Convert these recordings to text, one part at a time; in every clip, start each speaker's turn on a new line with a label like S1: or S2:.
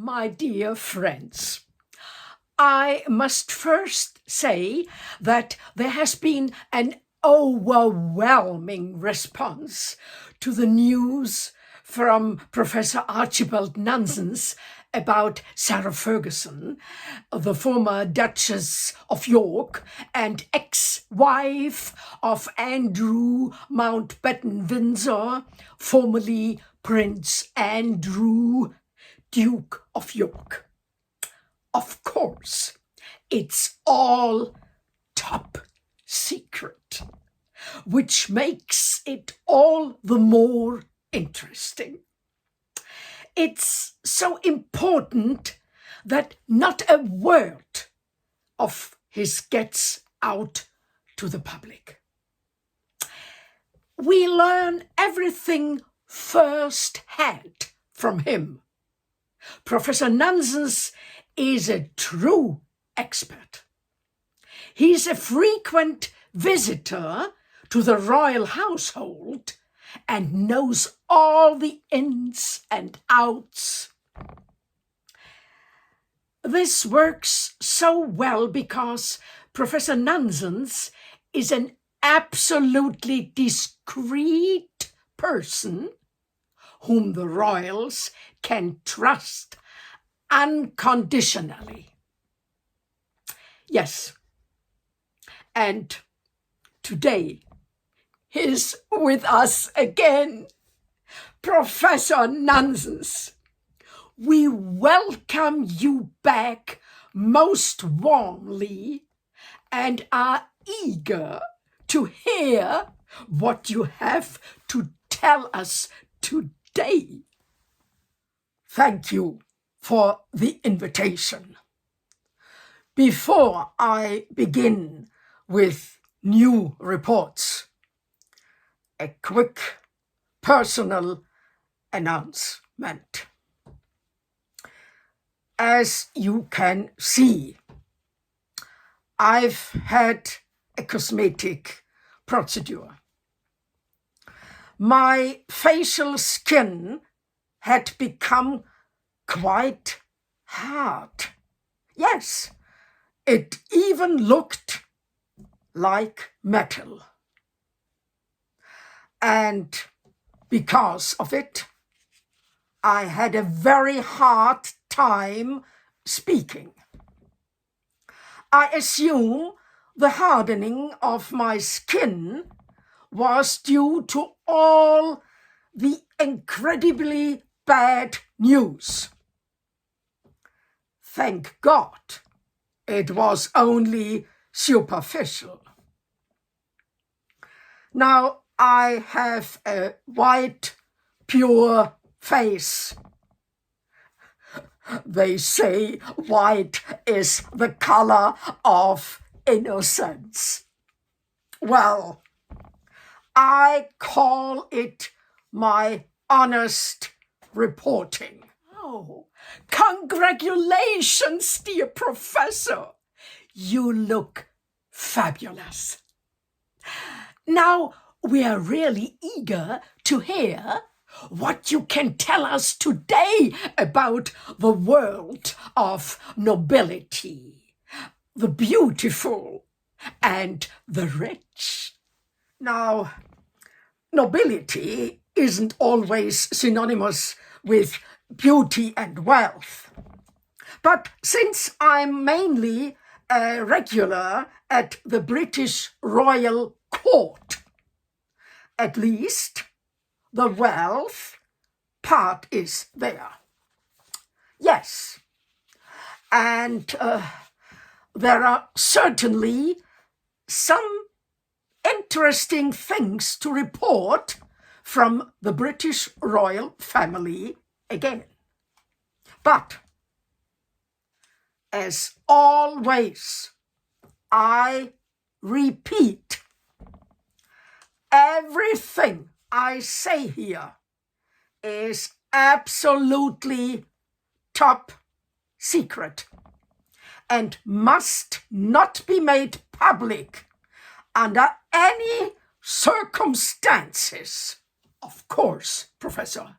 S1: My dear friends, I must first say that there has been an overwhelming response to the news from Professor Archibald Nunsen's about Sarah Ferguson, the former Duchess of York and ex-wife of Andrew Mountbatten Windsor, formerly Prince Andrew, Duke of York. Of course, it's all top secret, which makes it all the more interesting. It's so important that not a word of his gets out to the public. We learn everything first-hand from him. Professor Nunsen is a true expert. He's a frequent visitor to the royal household and knows all the ins and outs. This works so well because Professor Nunsen is an absolutely discreet person whom the royals can trust unconditionally. Yes, and today he's with us again. Professor Nunsen, we welcome you back most warmly and are eager to hear what you have to tell us today. Thank you for the invitation. Before I begin with new reports, a quick personal announcement. As you can see, I've had a cosmetic procedure. My facial skin had become quite hard. Yes, it even looked like metal. And because of it, I had a very hard time speaking. I assume the hardening of my skin was due to all the incredibly bad news. Thank God it was only superficial. Now I have a white, pure face. They say white is the color of innocence. Well, I call it my honest reporting. Oh, congratulations, dear Professor. You look fabulous. Now, we are really eager to hear what you can tell us today about the world of nobility, the beautiful and the rich. Now, nobility isn't always synonymous with beauty and wealth. But since I'm mainly a regular at the British Royal Court, at least the wealth part is there. Yes, and there are certainly some interesting things to report from the British royal family again. But, as always, I repeat, everything I say here is absolutely top secret and must not be made public under any circumstances. Of course, Professor,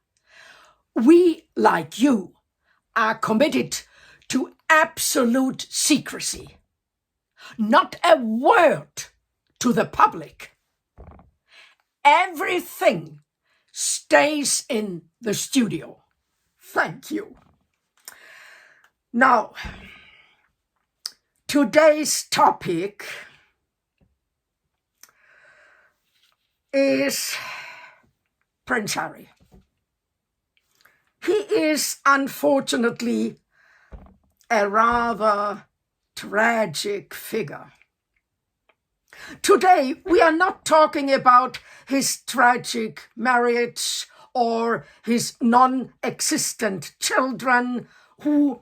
S1: we, like you, are committed to absolute secrecy. Not a word to the public. Everything stays in the studio. Thank you. Now, today's topic is Prince Harry. He is unfortunately a rather tragic figure. Today, we are not talking about his tragic marriage or his non-existent children who,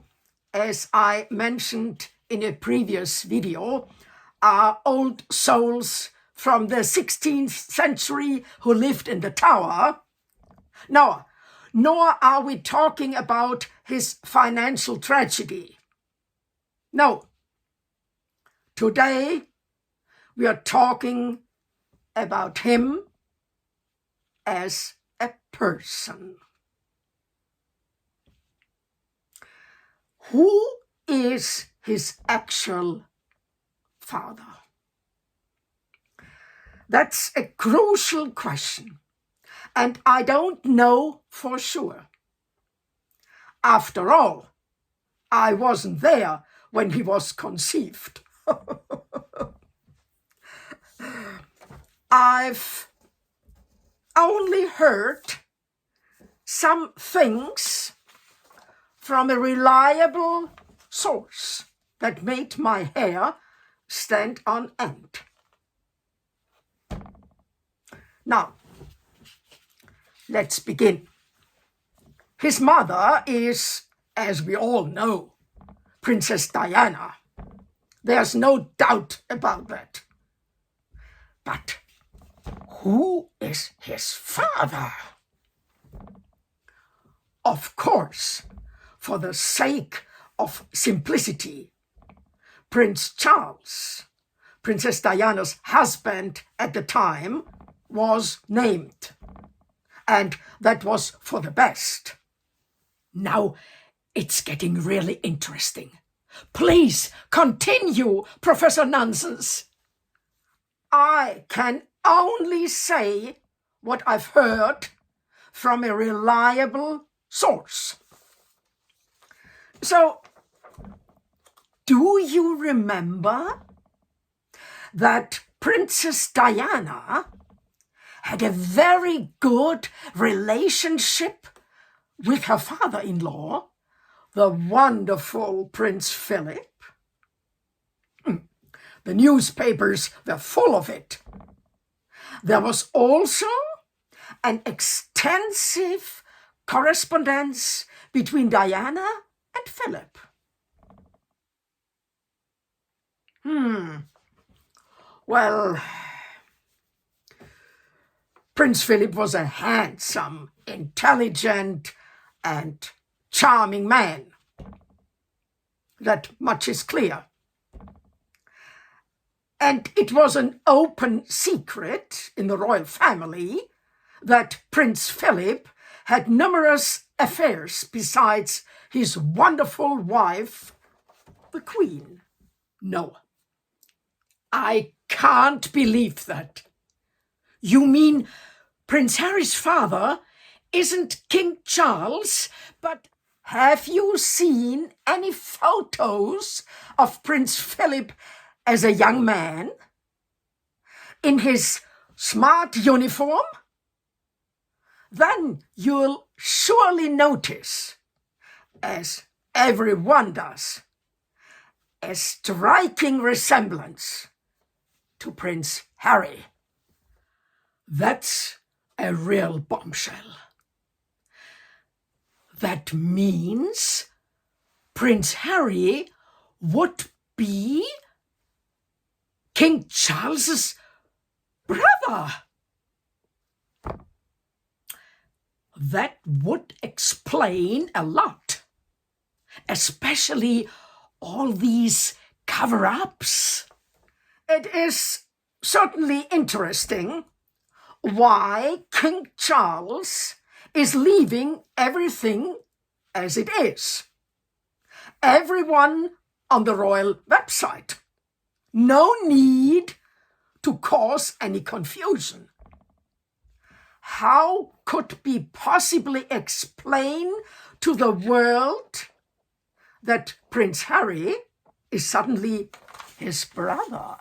S1: as I mentioned in a previous video, are old souls from the 16th century who lived in the tower. No, nor are we talking about his financial tragedy. No. Today, we are talking about him as a person. Who is his actual father? That's a crucial question, and I don't know for sure. After all, I wasn't there when he was conceived. I've only heard some things from a reliable source that made my hair stand on end. Now, let's begin. His mother is, as we all know, Princess Diana. There's no doubt about that. But who is his father? Of course, for the sake of simplicity, Prince Charles, Princess Diana's husband at the time, was named. And that was for the best. Now it's getting really interesting. Please continue, Professor Nonsense. I can only say what I've heard from a reliable source. So, do you remember that Princess Diana had a very good relationship with her father-in-law, the wonderful Prince Philip? The newspapers were full of it. There was also an extensive correspondence between Diana and Philip. Well, Prince Philip was a handsome, intelligent, and charming man. That much is clear. And it was an open secret in the royal family that Prince Philip had numerous affairs besides his wonderful wife, the Queen. No, I can't believe that. You mean Prince Harry's father isn't King Charles, but have you seen any photos of Prince Philip as a young man in his smart uniform? Then you'll surely notice, as everyone does, a striking resemblance to Prince Harry. That's a real bombshell. That means Prince Harry would be King Charles's brother. That would explain a lot, especially all these cover-ups. It is certainly interesting why King Charles is leaving everything as it is. everyone on the royal website. No need to cause any confusion. How could we possibly explain to the world that Prince Harry is suddenly his brother?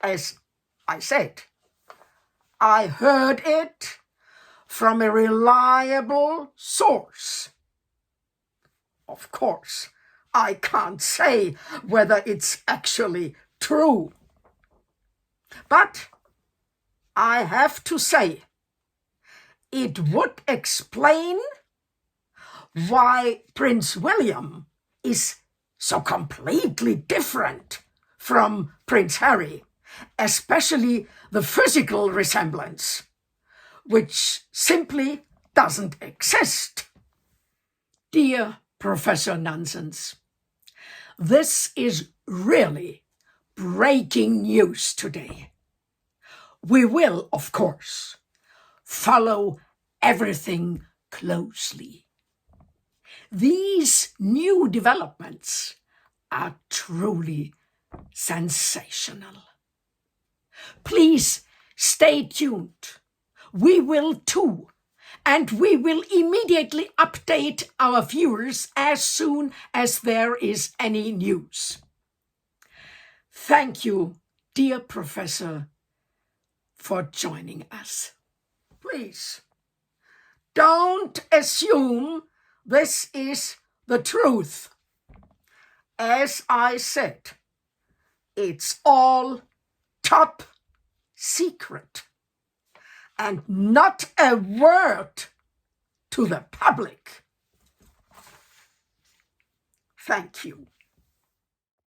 S1: As I said, I heard it from a reliable source. Of course, I can't say whether it's actually true. But I have to say, it would explain why Prince William is so completely different from Prince Harry, especially the physical resemblance, which simply doesn't exist. Dear Professor Nonsense, this is really breaking news today. We will, of course, follow everything closely. These new developments are truly sensational. Please stay tuned. We will too, and we will immediately update our viewers as soon as there is any news. Thank you, dear Professor, for joining us. Please, don't assume this is the truth. As I said, it's all top secret and not a word to the public. Thank you.